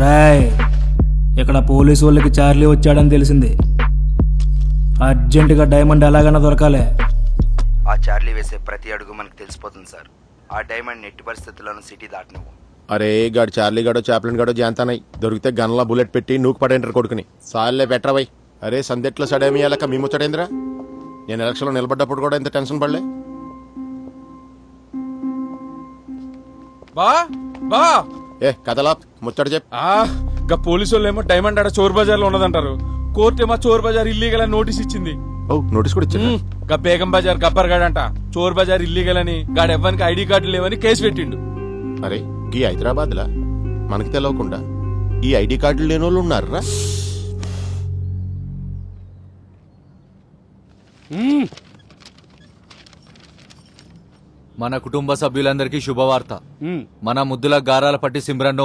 రాయ్ ఇక్కడ పోలీసు వాళ్ళకి చార్లీ వచ్చాడని తెలిసింది. అర్జెంటుగా డైమండ్ ఎలాగైనా దొరకాలి. ఆ చార్లీ వేసే ప్రతి అడుగు మనకు తెలిసిపోతుంది సార్. ఆ డైమండ్ ఎట్టి పరిస్థితుల్లోనూ సిటీ దాటనివ్వు. అరే గాడు చార్లీ గాడో చాప్లిన్ గాడో జాంతానై దొరికితే గన్లా బుల్లెట్ పెట్టి నూకు పడేంటారు కొడుకుని. సార్లే బెటరవై. అరే సందెట్లో సడేమియాలక మీ ముచ్చడేంద్రా? నేను ఎలక్షన్లో నిలబడ్డప్పుడు కూడా ఇంత టెన్షన్ పడలే. బా బా ఏ కథలా ముచ్చట చెప్. గా పోలీసు వాళ్ళు ఏమో డైమండ్ ఆడ చోర్ బజార్ లో ఉన్నదంటారు. కోర్టు ఏమో చోర్ బజార్ ఇల్లీగల్ అని నోటీస్ ఇచ్చింది. ఓ నోటీస్ కూడా ఇచ్చింది. గా బేగం బజార్ గబ్బర్ గాడ్ అంట చోర్ బజార్ ఇల్లీగల్ అని గాడు ఎవ్వనికి ఐడి కార్డు లేవని కేసు పెట్టిండు. అరే ఈ హైదరాబాద్ లా మనకి తెలవకుండా ఈ ఐడి కార్డులు లేని వాళ్ళు ఉన్నారా? మన కుటుంబ సభ్యులందరికీ శుభవార్త. మన ముద్దుల గారాల పట్టి సిమ్రన్